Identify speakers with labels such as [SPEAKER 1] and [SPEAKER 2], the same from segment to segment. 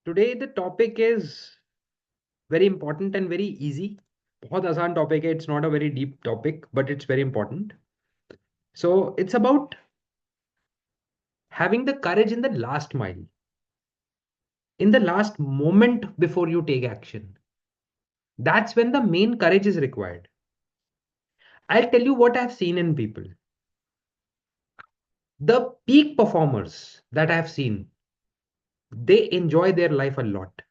[SPEAKER 1] Today the topic is very important and very easy. बहुत आसान topic है. It's not a very deep topic, but it's very important. So it's about having the courage in the last mile, in the last moment before you take action. That's when the main courage is required. I'll tell you what I've seen in people. The peak performers that I've seen, they enjoy their life a lot.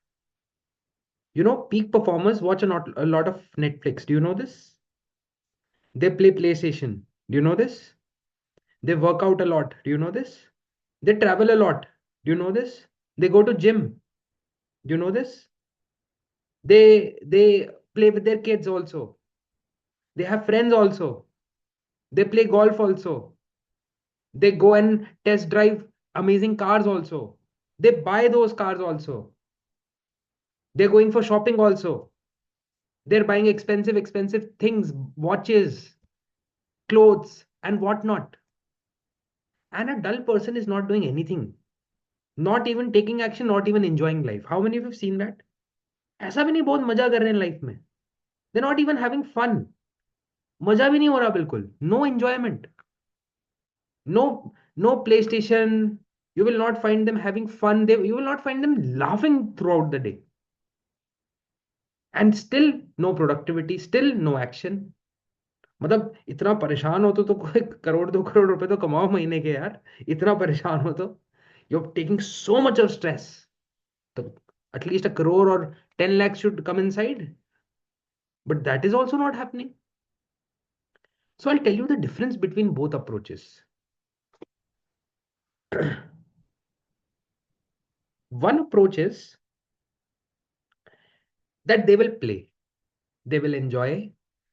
[SPEAKER 1] Peak performers watch a lot of Netflix. Do you know this? They play PlayStation. Do you know this? They work out a lot. Do you know this? They travel a lot. Do you know this? They go to gym. Do you know this? They play with their kids also. They have friends also. They play golf also. They go and test drive amazing cars also. They buy those cars also. They're going for shopping also. They're buying expensive things, watches, clothes, and whatnot. And a dull person is not doing anything, not even taking action, not even enjoying life. How many of you have seen that? ऐसा भी नहीं बहुत मजा कर रहे हैं life में. They not even having fun. मजा भी नहीं हो रहा बिल्कुल. No enjoyment. No no play station. You will not find them having fun. You will not find them laughing throughout the day. And still no productivity, still no action. मतलब इतना परेशान हो तो कोई करोड़ 2 करोड़ रुपए तो कमाओ महीने के यार. इतना परेशान हो तो you're taking so much of stress. So at least a crore or 10 lakhs should come inside. But that is also not happening. So I'll tell you the difference between both approaches. One approach is that they will play, they will enjoy,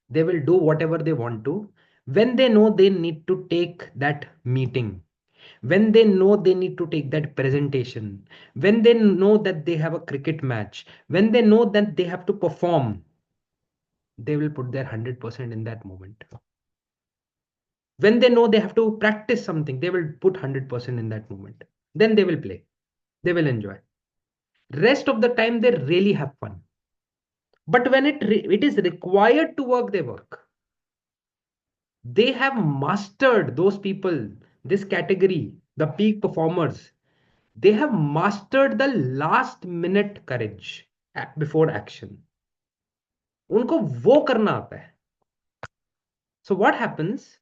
[SPEAKER 1] they will do whatever they want to when they know they need to take that meeting, when they know they need to take that presentation, when they know that they have a cricket match, when they know that they have to perform, they will put their 100% in that moment. When they know they have to practice something, they will put 100% in that moment. Then they will play, they will enjoy. Rest of the time they really have fun. But when it is required to work, they work. They have mastered, those people, this category, the peak performers, they have mastered the last minute courage before action. उनको वो करना आता है. So what happens?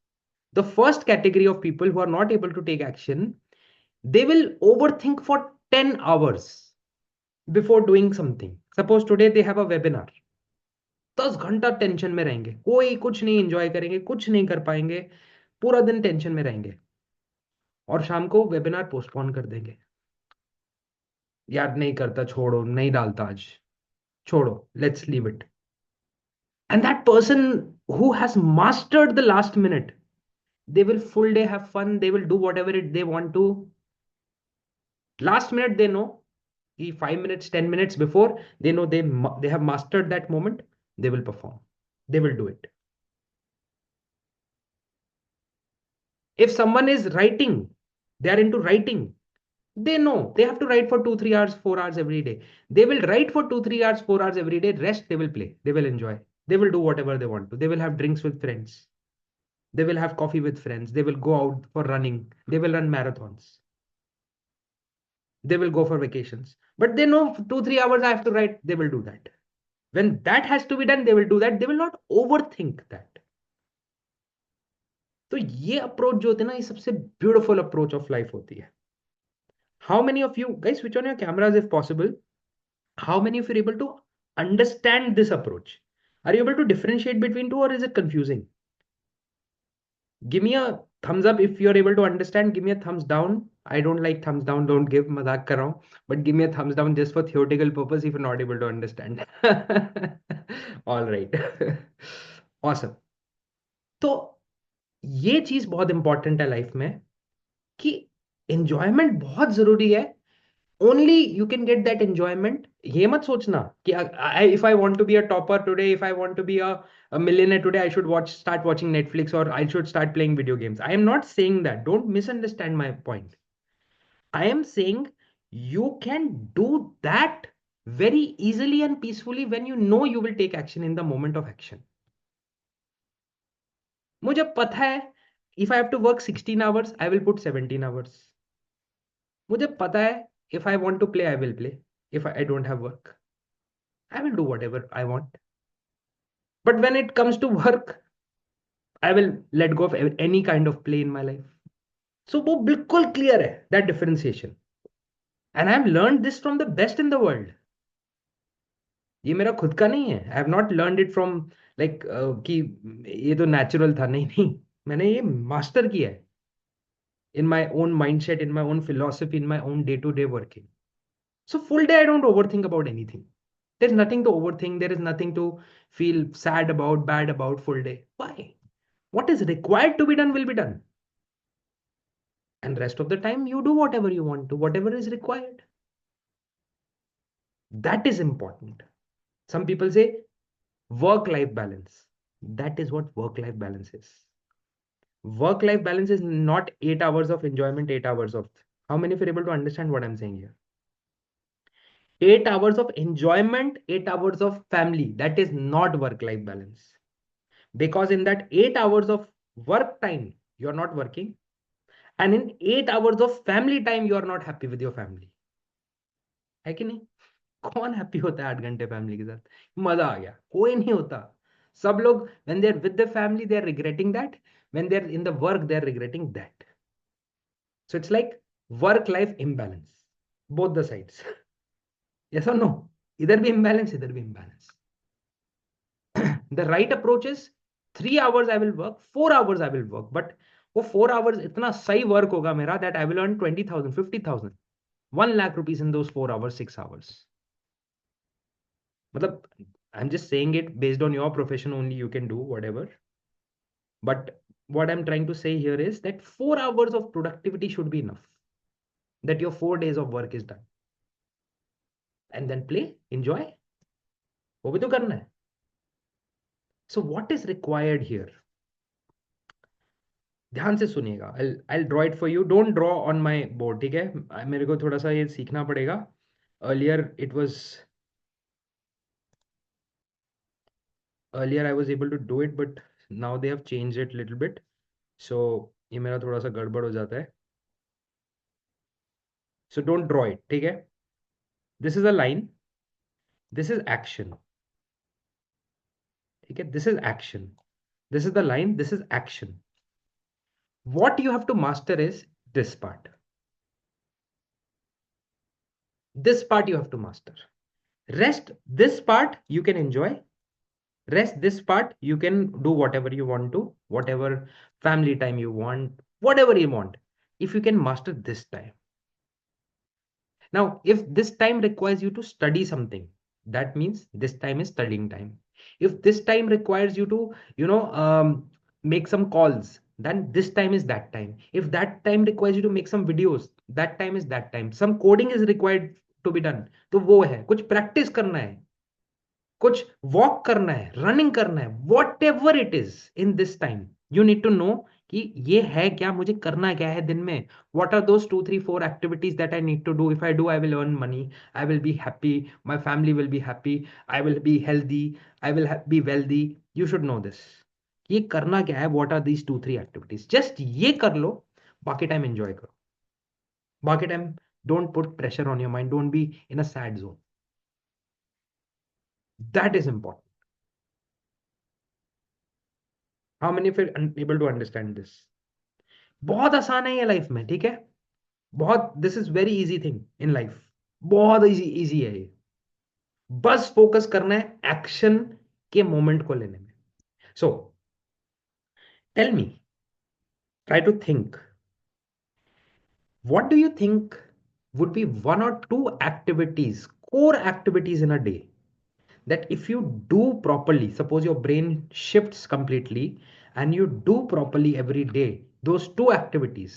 [SPEAKER 1] The first category of people who are not able to take action, they will overthink for 10 hours before doing something. Suppose today they have a webinar. 10 घंटा tension में रहेंगे, कोई कुछ नहीं एंजॉय करेंगे, कुछ नहीं कर पाएंगे, पूरा दिन टेंशन में रहेंगे और शाम को वेबिनार पोस्टपोन कर देंगे. यार नहीं करता, छोड़ो, नहीं डालता आज, छोड़ो, let's leave it. And that person who has mastered the last minute, they will full day have fun, they will do whatever they want to. Last minute they know, 5 minutes 10 minutes before, they know they have mastered that moment, they will perform, they will do it. If someone is writing, they are into writing, they know they have to write for 2 3 hours 4 hours every day. They will write for 2 3 hours 4 hours every day. Rest they will play, they will enjoy, they will do whatever they want to. They will have drinks with friends, they will have coffee with friends, they will go out for running, they will run marathons, they will go for vacations. But they know 2 3 hours I have to write, they will do that. When that has to be done, they will do that. They will not overthink that. तो ये approach जो होती है ना, ये सबसे beautiful approach of life होती है. How many of you guys switch on your cameras if possible? How many of you are able to understand this approach? Are you able to differentiate between two, or is it confusing? Give me a thumbs up if you're able to understand. Give me a thumbs down. I don't like thumbs down, don't give, मजाक कर रहा हूं, but give me a thumbs down just for theoretical purpose if you're not able to understand. All right. Awesome. तो ये चीज बहुत important है life में कि एंजॉयमेंट बहुत जरूरी है. Only you can get that enjoyment. ये मत सोचना कि if I want to be a topper today, if I want to be a millionaire today, I should start watching Netflix और I should start playing video games. I am not saying that. Don't misunderstand my point. I am saying You can do that very easily and peacefully when you know you will take action in the moment of action. मुझे पता है if I have to work 16 hours, I will put 17 hours. मुझे पता है if I want to play, I will play. If I don't have work, I will do whatever I want. But when it comes to work, I will let go of any kind of play in my life. So वो बिल्कुल clear है that differentiation. And I have learned this from the best in the world. ये मेरा खुद का नहीं है. I have not learned it from like कि ये तो natural था. नहीं नहीं, मैंने ये master किया है in my own mindset, in my own philosophy, in my own day-to-day working. So full day I don't overthink about anything. There's nothing to overthink. There is nothing to feel sad about, bad about full day. Why? What is required to be done will be done. And rest of the time you do whatever you want to, whatever is required. That is important. Some people say work-life balance. That is what work-life balance is. Work-life balance is not 8 hours of enjoyment, 8 hours of. How many of you are able to understand what I'm saying here? 8 hours of enjoyment, 8 hours of family. That is not work-life balance. Because in that 8 hours of work time, you're not working. And in 8 hours of family time, you're not happy with your family. है कि नहीं? कौन happy होता है 8 घंटे family के साथ? मजा आ गया. कोई नहीं होता. सब लोग when they're with the family, they're regretting that. When they're in the work, they're regretting that. So it's like work-life imbalance. Both the sides. Yes or no? इधर भी imbalance, इधर भी imbalance. The right approach is 3 hours I will work, 4 hours I will work. But वो 4 hours इतना सही work होगा मेरा that I will earn 20,000, 50,000, 1 lakh rupees in those 4 hours, 6 hours. मतलब I'm just saying it based on your profession only. You can do whatever. But what I'm trying to say here is that 4 hours of productivity should be enough. That your 4 days of work is done. And then play, enjoy. वो भी तो करना है. So what is required here? ध्यान से सुनिएगा. I'll draw it for you. Don't draw on my board. ठीक है? मेरे को थोड़ा सा ये सीखना पड़ेगा. Earlier I was able to do it, but now they have changed it little bit. So ये मेरा थोड़ा सा गड़बड़ हो जाता है. So don't draw it. ठीक है? This is a line. This is action. ठीक है? This is action. This is the line. This is action. What you have to master is this part. This part you have to master. Rest, this part you can enjoy. Rest, this part you can do whatever you want to, whatever family time you want, whatever you want. If you can master this time. Now, if this time requires you to study something, that means this time is studying time. If this time requires you to, make some calls, then this time is that time. If that time requires you to make some videos, that time is that time. Some coding is required to be done. तो वो है, कुछ practice करना है, कुछ walk करना है, running करना है, whatever it is in this time you need to know कि ये है क्या, मुझे करना क्या है दिन में. What are those 2 3 4 activities that I need to do. If I do, I will earn money, I will be happy, my family will be happy, I will be healthy, I will be wealthy. You should know this. ये करना क्या है, what are these 2 3 activities. Just ये कर लो, बाकी time enjoy करो. बाकी time don't put pressure on your mind, don't be in a sad zone. That is important. How many of you are able to understand this? बहुत आसान है ये लाइफ में. ठीक है? बहुत, this is very easy thing in life. बहुत easy easy है ये. बस फोकस करना है एक्शन के मोमेंट को लेने में. So tell me, try to think, what do you think would be 1 or 2 activities, core activities in a day, that if you do properly, suppose your brain shifts completely and you do properly every day those 2 activities,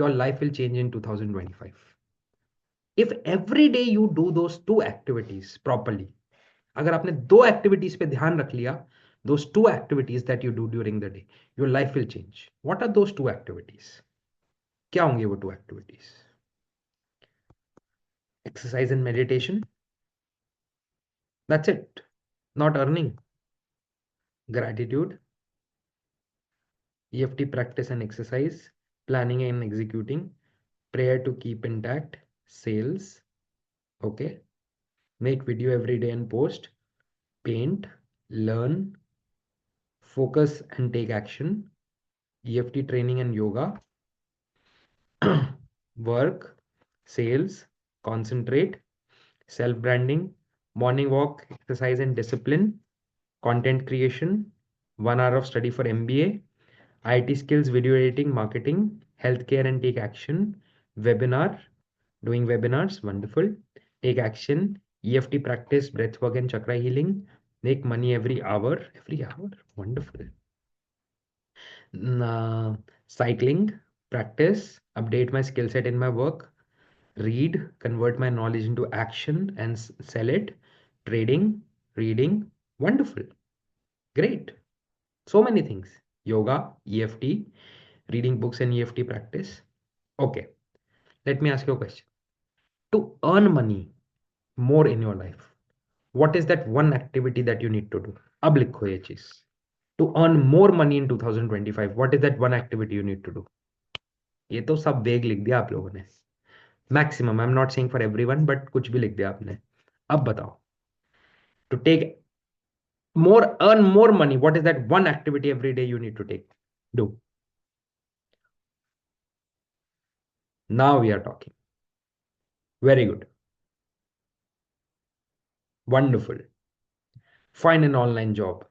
[SPEAKER 1] your life will change in 2025. If every day you do those 2 activities properly, अगर आपने 2 activities पे ध्यान रख लिया, those 2 activities that you do during the day, your life will change. What are those 2 activities? क्या होंगे वो 2 activities? exercise and meditation. That's it. Not earning. Gratitude, EFT practice and exercise, planning and executing, prayer to keep intact, sales, okay, make video every day and post, paint, learn, focus and take action, EFT training and yoga, work, sales, concentrate, self branding, morning walk, exercise and discipline, content creation, 1 hour of study for MBA, IT skills, video editing, marketing, healthcare and take action, webinar, doing webinars, wonderful, take action, EFT practice, breathwork and chakra healing, make money every hour, wonderful. Cycling, practice, update my skill set in my work, read, convert my knowledge into action and sell it, trading, reading, wonderful, great. So many things. Yoga, EFT, reading books and EFT practice. Okay, let me ask you a question. To earn money more in your life, what is that one activity that you need to do? अब लिखो ये चीज. To earn more money in 2025, what is that one activity you need to do? ये तो सब वेग लिख दिया आप लोगों ने. Maximum, I'm not saying for everyone, but कुछ भी लिख दिया आपने. अब बताओ. To take earn more money, what is that one activity every day you need to do? Now we are talking. Very good. Wonderful. Find an online job.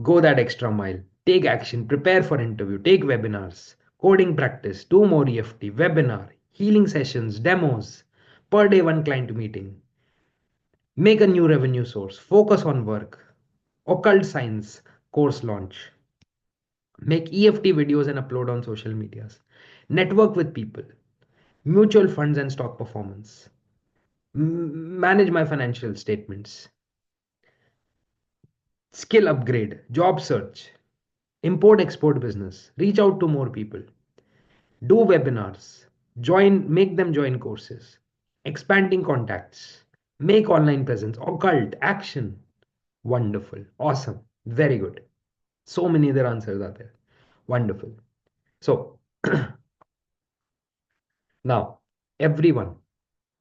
[SPEAKER 1] Go that extra mile. Take action. Prepare for interview. Take webinars. Coding practice. Do more EFT. Webinar. Healing sessions. Demos. Per day one client meeting. Make a new revenue source. Focus on work. Occult science course launch. Make EFT videos and upload on social medias. Network with people. Mutual funds and stock performance. Manage my financial statements. Skill upgrade. Job search. Import export business, reach out to more people, do webinars, make them join courses, expanding contacts, make online presence, occult, action. Wonderful, awesome, very good. So many other answers are there. Wonderful. So now, everyone,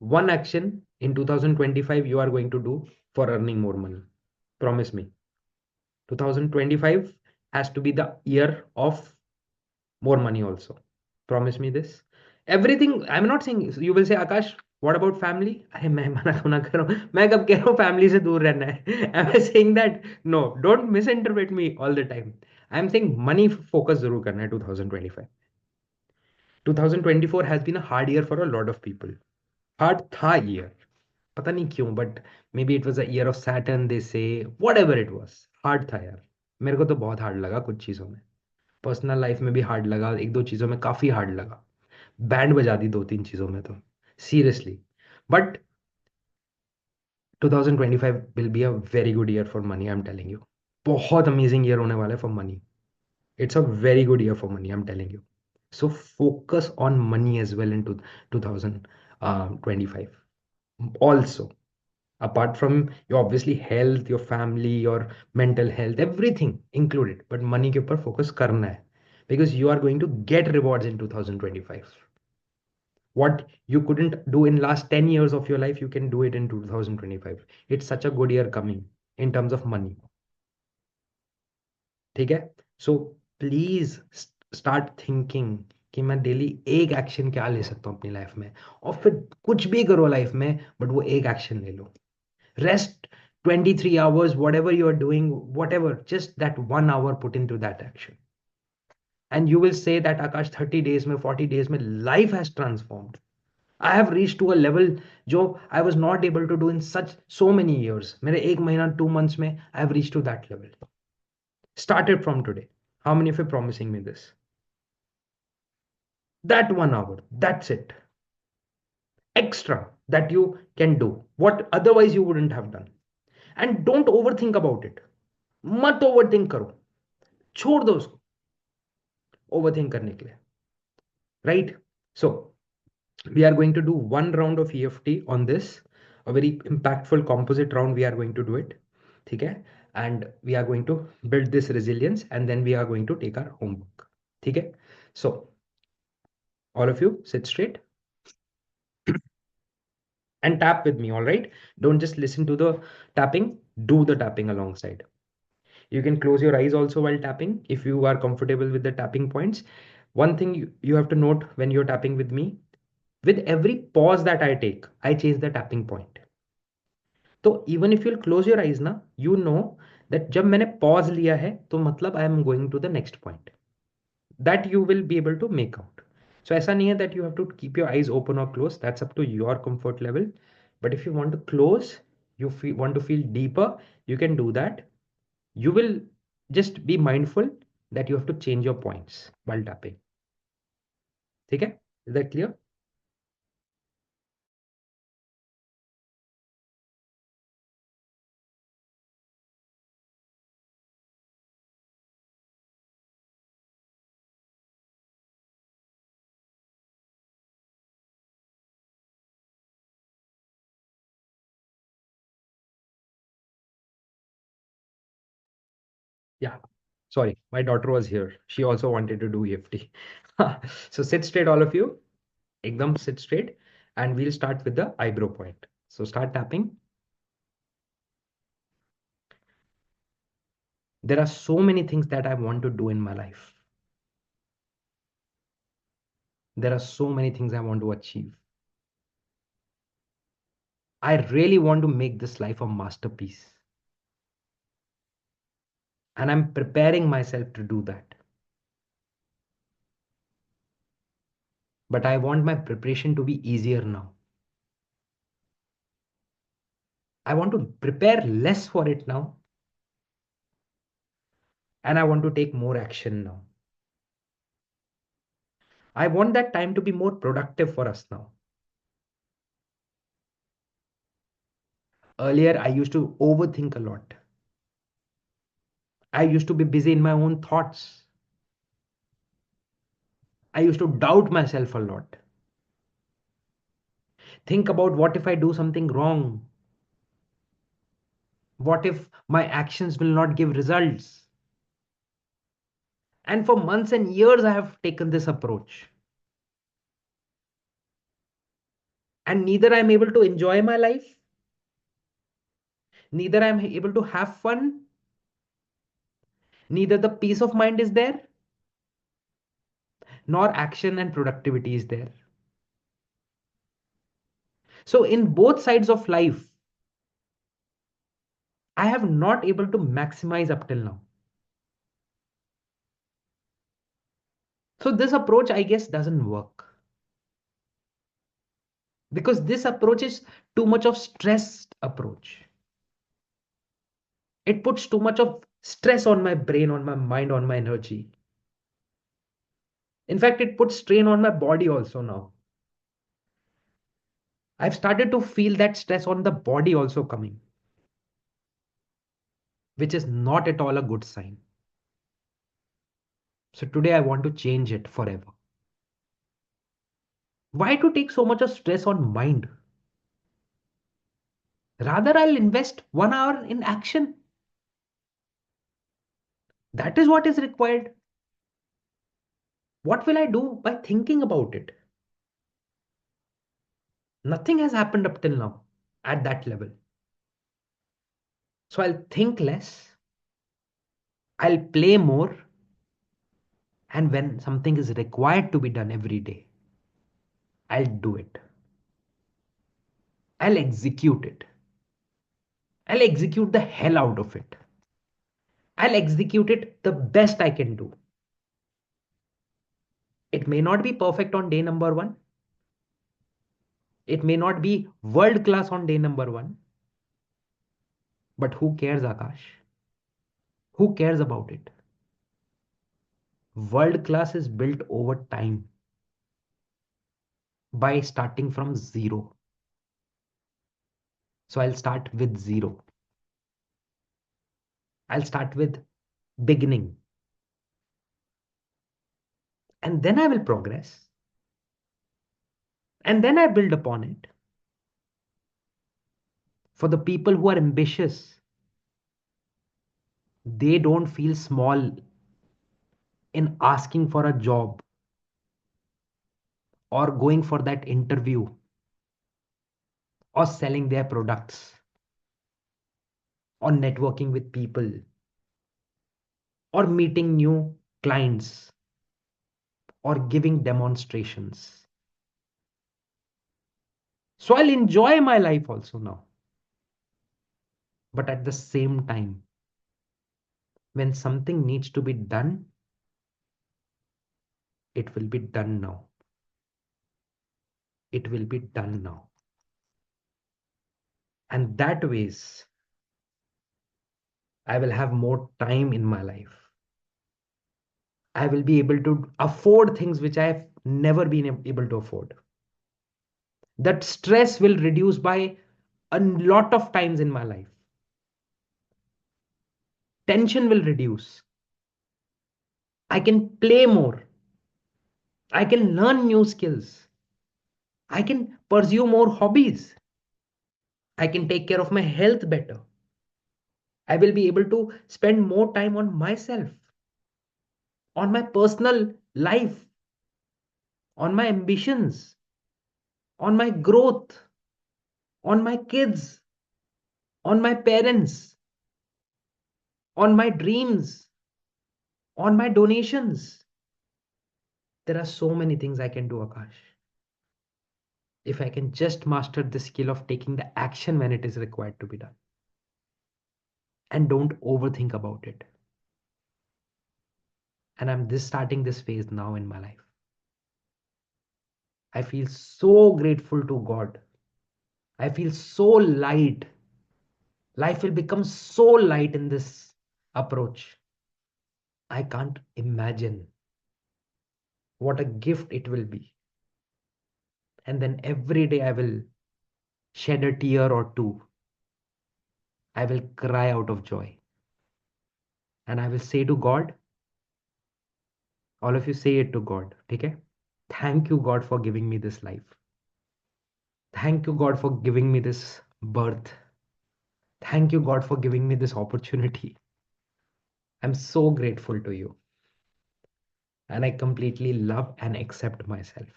[SPEAKER 1] one action in 2025 you are going to do for earning more money. Promise me. 2025 has to be the year of more money also. Promise me this. Everything, I'm not saying, you will say, Akash, what about family? अरे मैं मना तो ना कर रहा हूँ. मैं कब कह रहा हूँ family से दूर रहना है? Am I saying that? No, don't misinterpret me all the time. I'm saying money focus जरूर करना है 2025. 2024 has been a hard year for a lot of people. Hard था year. पता नहीं क्यों, but maybe it was a year of Saturn, they say, whatever it was. Hard था यार. मेरे को तो बहुत हार्ड लगा कुछ चीज़ों में. पर्सनल लाइफ में भी हार्ड लगा, एक दो चीज़ों में काफ़ी हार्ड लगा. बैंड बजा दी दो तीन चीज़ों में तो seriously. But 2025 will be a very good year for money, I am telling you. बहुत अमेजिंग ईयर होने वाला है for money. It's a very good year for money, I am telling you. So focus on money as well in 2025 also, apart from your obviously health, your family, your mental health, everything included, but money के ऊपर focus करना है because you are going to get rewards in 2025. What you couldn't do in last 10 years of your life, you can do it in 2025. It's such a good year coming in terms of money. ठीक है. So please start thinking कि मैं daily एक action क्या ले सकता हूँ अपनी लाइफ में, और फिर कुछ भी करो लाइफ में, बट वो एक एक्शन ले लो. Rest 23 hours, whatever you are doing, whatever, just that 1 hour put into that action. And you will say that Akash, 30 days mein, 40 days mein, life has transformed. I have reached to a level जो I was not able to do in so many years. मेरे एक महीना 2 months में I have reached to that level. Started from today. How many of you promising me this? That 1 hour, that's it. Extra that you can do what otherwise you wouldn't have done. And don't overthink about it. मत overthink करो. छोड़ दो उसको overthink करने के लिए. Right? So We are going to do one round of EFT on this, a very impactful composite round. We are going to do it. Okay? And we are going to build this resilience, and then we are going to take our homework. Okay? So, all of you sit straight and tap with me, all right? Don't just listen to the tapping, do the tapping alongside. You can close your eyes also while tapping if you are comfortable with the tapping points. One thing you have to note when you're tapping with me, with every pause that I take, I change the tapping point. So even if you'll close your eyes ना, you know that जब मैंने pause लिया है तो मतलब I am going to the next point. That you will be able to make out. So ऐसा नहीं है that you have to keep your eyes open or closed. That's up to your comfort level. But if you want to close, want to feel deeper, you can do that. You will just be mindful that you have to change your points while tapping. ठीक है? Is that clear? Yeah. Sorry, my daughter was here. She also wanted to do EFT. So sit straight, all of you. Ekdam sit straight. And we'll start with the eyebrow point. So start tapping. There are so many things that I want to do in my life. There are so many things I want to achieve. I really want to make this life a masterpiece. And I'm preparing myself to do that. But I want my preparation to be easier now. I want to prepare less for it now. And I want to take more action now. I want that time to be more productive for us now. Earlier, I used to overthink a lot. I used to be busy in my own thoughts. I used to doubt myself a lot. Think about what if I do something wrong? What if my actions will not give results? And for months and years, I have taken this approach. And neither I'm able to enjoy my life, neither I'm able to have fun, neither the peace of mind is there, nor action and productivity is there. So in both sides of life, I have not able to maximize up till now. So this approach, I guess, doesn't work. Because this approach is too much of stressed approach. It puts too much of stress on my brain, on my mind, on my energy. In fact, it puts strain on my body also now. I've started to feel that stress on the body also coming, which is not at all a good sign. So today I want to change it forever. Why to take so much of stress on mind? Rather, I'll invest 1 hour in action. That is what is required. What will I do by thinking about it? Nothing has happened up till now at that level. So I'll think less, I'll play more, and when something is required to be done every day, I'll do it. I'll execute it. I'll execute the hell out of it. I'll execute it the best I can do. It may not be perfect on day number one. It may not be world class on day number one. But who cares, Akash? Who cares about it? World class is built over time by starting from zero. So I'll start with zero. I'll start with beginning. And then I will progress. And then I build upon it. For the people who are ambitious, they don't feel small in asking for a job or going for that interview or selling their products or networking with people or meeting new clients or giving demonstrations. So I'll enjoy my life also now. But at the same time, when something needs to be done, it will be done now. It will be done now. And that ways, I will have more time in my life. I will be able to afford things which I have never been able to afford. That stress will reduce by a lot of times in my life. Tension will reduce. I can play more. I can learn new skills. I can pursue more hobbies. I can take care of my health better. I will be able to spend more time on myself, on my personal life, on my ambitions, on my growth, on my kids, on my parents, on my dreams, on my donations. There are so many things I can do, Akash. If I can just master the skill of taking the action when it is required to be done and don't overthink about it. And I'm this starting this phase now in my life. I feel so grateful to God. I feel so light. Life will become so light in this approach. I can't imagine what a gift it will be. And then every day I will shed a tear or two. I will cry out of joy. And I will say to God, all of you say it to God, okay? Thank you, God, for giving me this life. Thank you, God, for giving me this birth. Thank you, God, for giving me this opportunity. I'm so grateful to you. And I completely love and accept myself.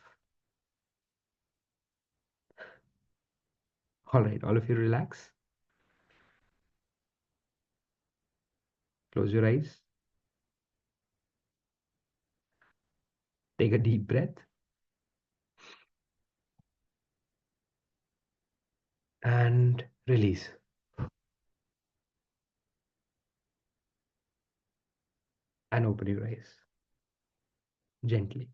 [SPEAKER 1] All right, all of you relax. Close your eyes. Take a deep breath and release. And open your eyes gently.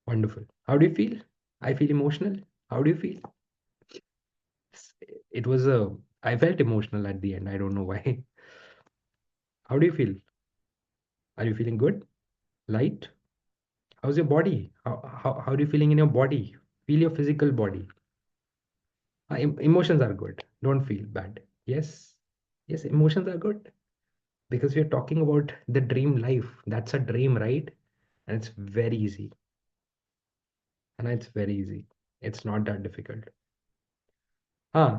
[SPEAKER 1] Wonderful. How do you feel? I feel emotional. How do you feel? It was a, I felt emotional at the end. I don't know why. How do you feel? Are you feeling good? Light? How's your body? How are you feeling in your body? Feel your physical body. Emotions are good. Don't feel bad. Yes. Yes, emotions are good. Because we're talking about the dream life. That's a dream, right? And it's very easy. And it's very easy. It's not that difficult.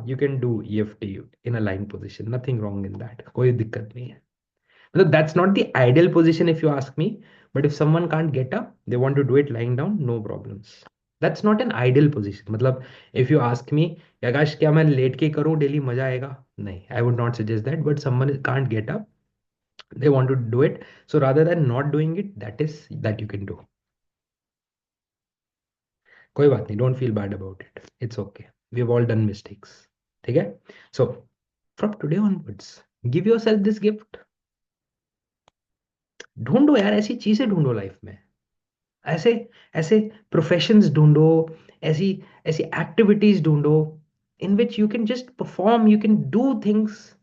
[SPEAKER 1] You can do EFT in a lying position. Nothing wrong in that. कोई दिक्कत नहीं है. That's not the ideal position if you ask me. But if someone can't get up, they want to do it lying down, no problems. That's not an ideal position. मतलब if you ask me, आकाश क्या मैं late के करूँ daily मजा आएगा? नहीं, I would not suggest that. But someone can't get up, they want to do it. So rather than not doing it, that you can do. कोई बात नहीं, don't feel bad about it. It's okay. We've all done mistakes. ठीक है? So from today onwards, give yourself this gift. ढूंढो यार, ऐसी चीजें ढूंढो लाइफ में. ऐसे ऐसे प्रोफेशंस ढूंढो, ऐसी ऐसी एक्टिविटीज ढूंढो in which you can just perform, you can do things.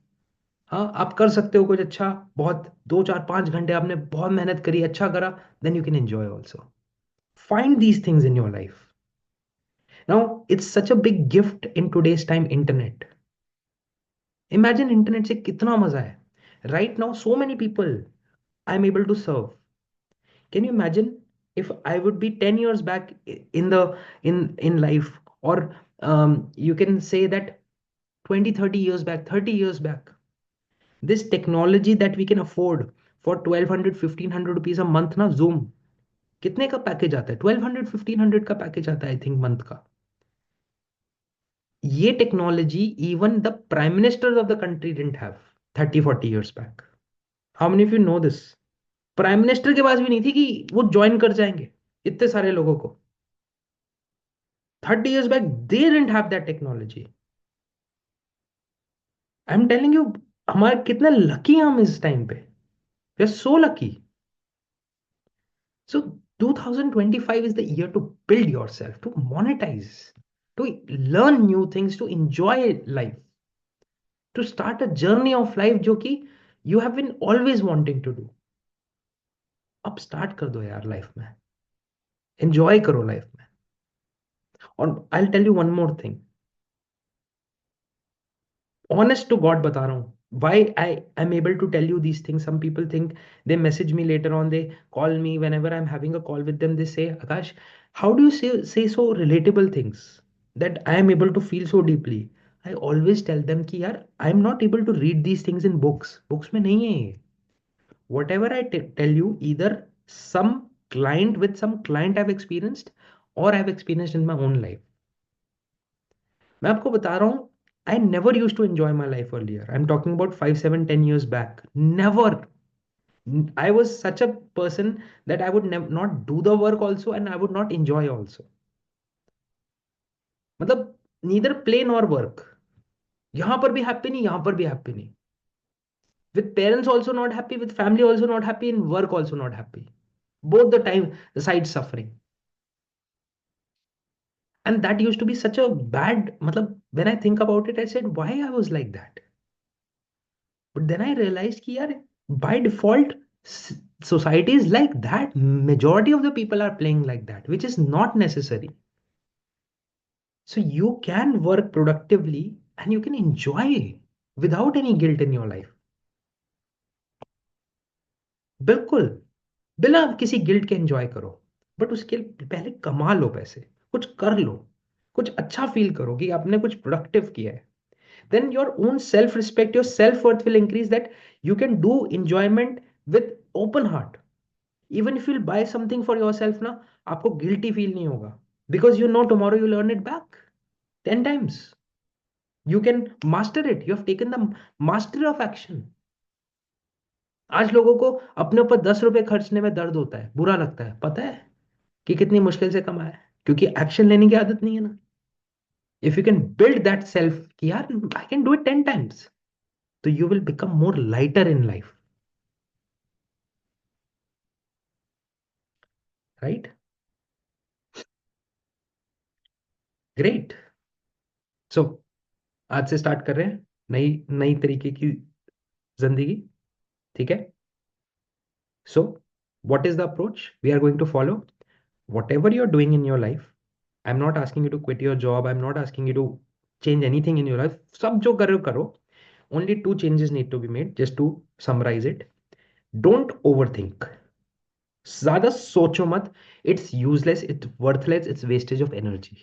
[SPEAKER 1] हाँ, आप कर सकते हो कुछ अच्छा. बहुत 2 4 5 घंटे आपने बहुत मेहनत करी, अच्छा करा, then you can enjoy also. Find these things in your life. Now it's such a big gift in today's time, internet. Imagine internet से कितना मजा है. Right now so many people I am able to serve. Can you imagine if I would be 10 years back in the in life, or you can say that 20, 30 years back, 30 years back, this technology that we can afford for 1200, 1500 rupees a month ना, Zoom कितने का package आता है? 1200, 1500 का package आता है, I think, month का. ये technology even the prime ministers of the country didn't have 30, 40 years back. How many of you know this? Prime minister के पास भी नहीं थी कि वो ज्वाइन कर जाएंगे इतने सारे लोगों को. 30 years back they didn't have that technology. I am telling you, हमारे कितने लकी हैं हम इस टाइम पे. We are so lucky. So 2025 is the year to build yourself, to monetize, to learn new things, to enjoy life, to start a journey of life जो कि you have been always wanting to do. अब start कर दो यार life में. Enjoy करो life में. और I'll tell you one more thing. Honest to God बता रहा हूँ. Why I am able to tell you these things. Some people think, they message me later on, they call me whenever I'm having a call with them. They say, Akash, how do you say so relatable things that I am able to feel so deeply? I always tell them कि यार I'm not able to read these things in books. Books में नहीं है ये. Whatever I tell you, either some client with some client I've experienced, or I've experienced in my own life. मैं आपको बता रहा हूँ, I never used to enjoy my life earlier. I'm talking about 5, 7, 10 years back. Never. I was such a person that I would not do the work also, and I would not enjoy also. मतलब neither play nor work. यहाँ पर भी happy नहीं, यहाँ पर भी happy नहीं. With parents also not happy, with family also not happy, in work also not happy. Both the time, the sides suffering. And that used to be such a bad, मतलब, when I think about it, I said, why I was like that? But then I realized कि यार, by default, society is like that. Majority of the people are playing like that, which is not necessary. So you can work productively and you can enjoy without any guilt in your life. बिल्कुल, बिना किसी guilt के enjoy करो. But उसके पहले कमा लो पैसे, कुछ कर लो, कुछ अच्छा फील करो कि आपने कुछ प्रोडक्टिव किया है. Then your own self respect, your self worth will increase, that you can do enjoyment with open heart. Even if you'll buy something for yourself ना, आपको guilty feel नहीं होगा, because you know tomorrow you'll earn it back 10 times. You can master it. You have taken the mastery of action. आज लोगों को अपने ऊपर 10 रुपए खर्चने में दर्द होता है, बुरा लगता है, पता है कि कितनी मुश्किल से कमाया है, क्योंकि एक्शन लेने की आदत नहीं है ना. If you can build that self कि यार I can do it 10 times, तो you will become more lighter in life. Right. Great. So आज से स्टार्ट कर रहे हैं नई नई तरीके की जिंदगी. ठीक है. So what is the approach we are going to follow? Whatever you're doing in your life, I'm not asking you to quit your job, I'm not asking you to change anything in your life. सब जो कर रहे हो करो. Only two changes need to be made. Just to summarize it, don't overthink. ज्यादा सोचो मत. It's useless, it's worthless, it's wastage of energy.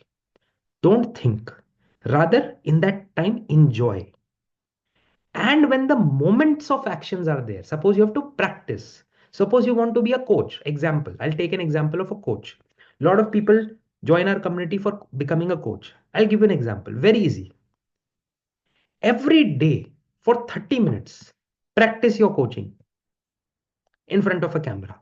[SPEAKER 1] Don't think. Rather, in that time, enjoy. And when the moments of actions are there, suppose you have to practice. Suppose you want to be a coach. Example, I'll take an example of a coach. A lot of people join our community for becoming a coach. I'll give you an example. Very easy. Every day for 30 minutes, practice your coaching in front of a camera.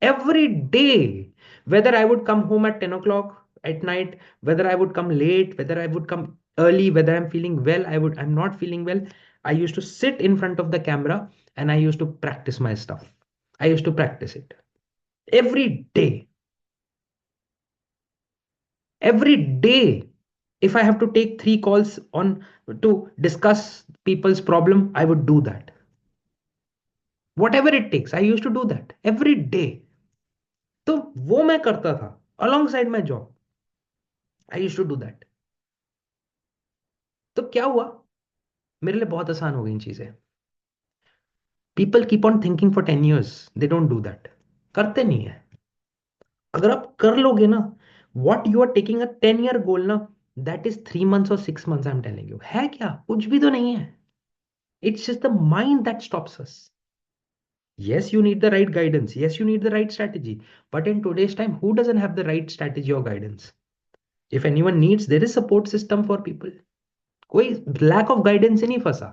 [SPEAKER 1] Every day, whether I would come home at 10 o'clock at night, whether I would come late, whether I would come early, whether I'm feeling well, I'm not feeling well, I used to sit in front of the camera and I used to practice my stuff. I used to practice it every day. Every day. If I have to take 3 calls on to discuss people's problem, I would do that. Whatever it takes, I used to do that every day. तो वो मैं करता था alongside my job. I used to do that. तो क्या हुआ? मेरे लिए बहुत आसान हो गई चीजें. People keep on thinking for 10 years. They don't do that. करते नहीं है। अगर आप कर लोगे ना, what you are taking a 10 year goal ना, दैट इज 3 मंथ्स और 6 months, I am telling you, है क्या, कुछ भी तो नहीं है। It's just the mind that stops us. Yes, you need the right guidance. Yes, you need the right strategy. But in today's time, who doesn't have the right strategy or guidance? If anyone needs, there is support system for people. कोई lack of guidance से नहीं फंसा,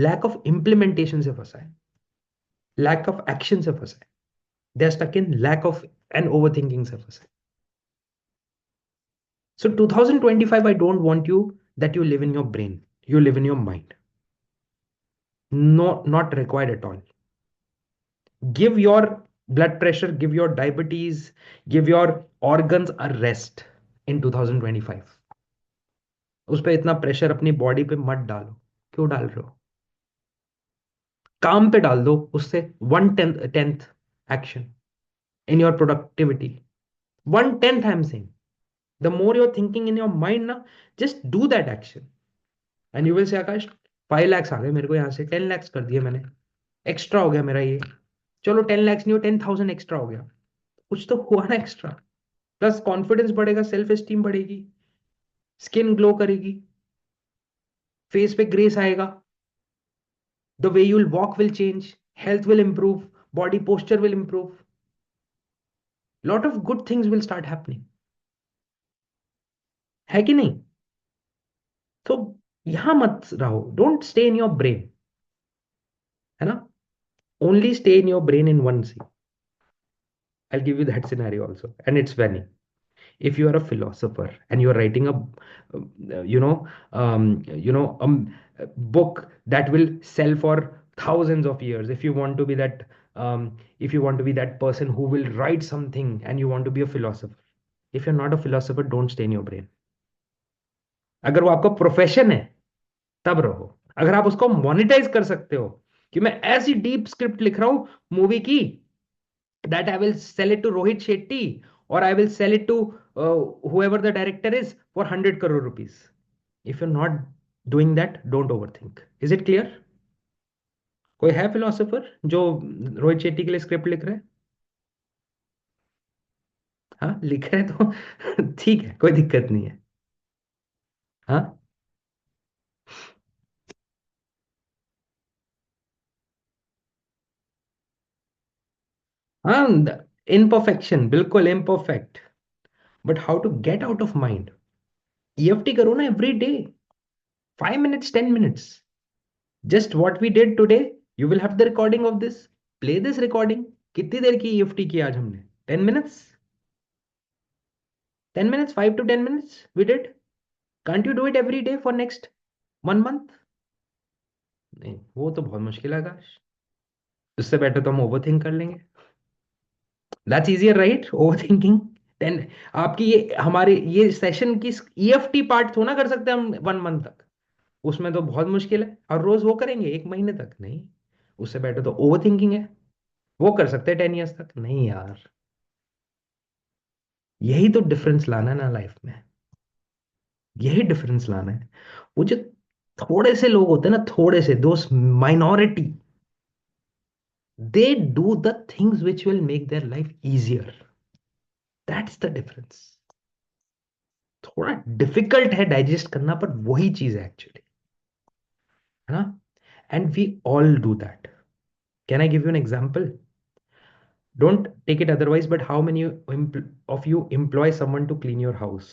[SPEAKER 1] lack of implementation से फंसा है, lack of action से फंसा है। They are stuck in lack of and overthinking से फंसा है। So 2025, I don't want you that you live in your brain. You live in your mind. No, not required at all. Give your blood pressure, give your diabetes, give your organs a rest in 2025. उस पर इतना pressure अपनी body पे मत डालो। क्यों डाल रहे हो? काम पे डाल दो उससे। 1/10th action in your productivity. 1/10 I am saying, the more you're thinking in your mind ना, just do that action and you will say आकाश 5 lakhs आ गए मेरे को, यहाँ से 10 lakhs कर दिए मैंने, एक्स्ट्रा हो गया मेरा ये। चलो 10 lakhs नहीं हो, 10,000 एक्स्ट्रा हो गया, कुछ तो हुआ ना एक्स्ट्रा। प्लस कॉन्फिडेंस बढ़ेगा, सेल्फ एस्टीम बढ़ेगी, स्किन ग्लो करेगी, फेस पे ग्रेस आएगा, the way you'll walk will change, health will improve, body posture will improve, lot of good things will start happening, है कि नहीं? तो यहां मत रहो, don't stay in your brain, है ना? Only stay in your brain in one sea. I'll give you that scenario also, and it's funny. If you are a philosopher and you're writing a you know a book that will sell for thousands of years, if you want to be that if you want to be that person who will write something and you want to be a philosopher, if you're not a philosopher, don't stay in your brain. अगर वो आपका profession है तब रहो। अगर आप उसको monetise कर सकते हो कि मैं ऐसी डीप स्क्रिप्ट लिख रहा हूं मूवी की, that I will sell it to Rohit Shetty, or I will sell it to whoever the director is for 100 crore rupees. If you're not doing that, don't overthink. Is it clear? कोई है philosopher जो रोहित शेट्टी के लिए script लिख रहे हैं? हाँ, लिख रहे हैं तो ठीक है, कोई दिक्कत नहीं है। हाँ हाँ, इम्परफेक्शन, बिल्कुल imperfect, but how to get out of mind? EFT करो ना every day, 5 minutes, 10 minutes. Just what we did today, you will have the recording of this. Play this recording. कितनी देर की ईएफटी की आज हमने? 10 minutes? 10 minutes, 5 to 10 minutes we did. Can't you do it every day for next 1 month? नहीं, वो तो बहुत मुश्किल है आकाश। उससे बेटर तो हम ओवर थिंक कर लेंगे। That's easier right, over thinking. 10, आपकी ये हमारे ये सेशन की ईएफटी पार्ट थोड़ा ना कर सकते हैं हम 1 मंथ तक। उसमें तो बहुत मुश्किल है, और रोज वो करेंगे 1 महीने तक? नहीं, उससे बेटर तो ओवर थिंकिंग है। वो कर सकते हैं 10 years तक, नहीं यार। यही तो डिफरेंस लाना है ना लाइफ में, यही डिफरेंस लाना है। वो जो थोड़े से लोग होते हैं ना, थोड़े से दोस्त, minority, they do the things which will make their life easier. That's the difference. थोड़ा डिफिकल्ट है डाइजेस्ट करना, पर वही चीज है एक्चुअली, है ना? And we all do that. Can I give you an example? Don't take it otherwise, but how many of you employ someone to clean your house?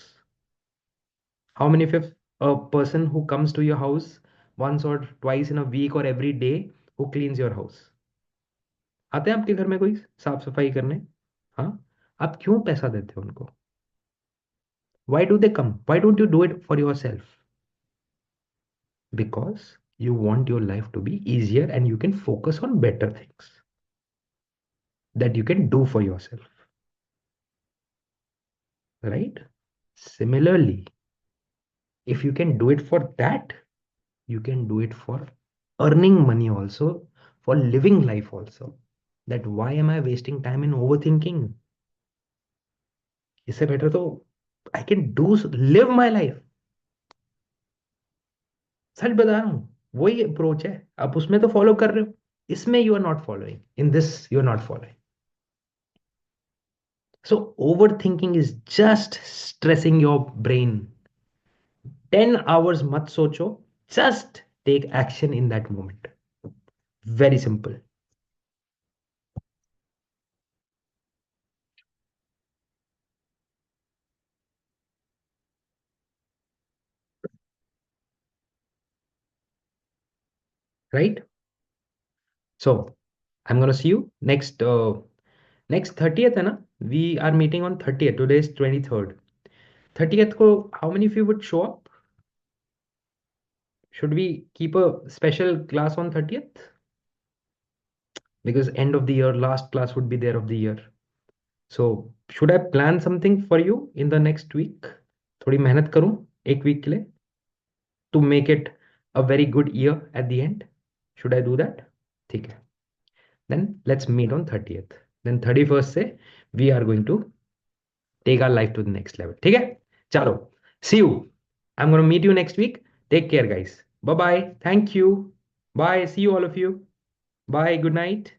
[SPEAKER 1] How many of a person who comes to your house once or twice in a week or every day who cleans your house? आते हैं आपके घर में कोई साफ सफाई करने? हाँ, आप क्यों पैसा देते हो उनको? Why do they come? Why don't you do it for yourself? Because you want your life to be easier and you can focus on better things that you can do for yourself, right? Similarly, if you can do it for that, you can do it for earning money also, for living life also. That why am I wasting time in overthinking? इससे better तो I can do live my life. सच बता रहा हूं, वही approach है। आप उसमें तो फॉलो कर रहे हो, इसमें you are not following, in this you are not following. So overthinking is just stressing your brain. 10 hours mat socho, just take action in that moment. Very simple, right? So I'm gonna see you next 30th है ना? We are meeting on 30th. Today is 23rd. 30th ko how many of you would show up? Should we keep a special class on 30th? Because end of the year, last class would be there of the year. So should I plan something for you in the next week? थोड़ी मेहनत करूं एक week के लिए to make it a very good year at the end. Should I do that? ठीक है. Then let's meet on 30th. Then 31st से we are going to take our life to the next level. ठीक है? चलो. See you. I'm going to meet you next week. Take care, guys. Bye bye. Thank you. Bye. See you, all of you. Bye. Good night.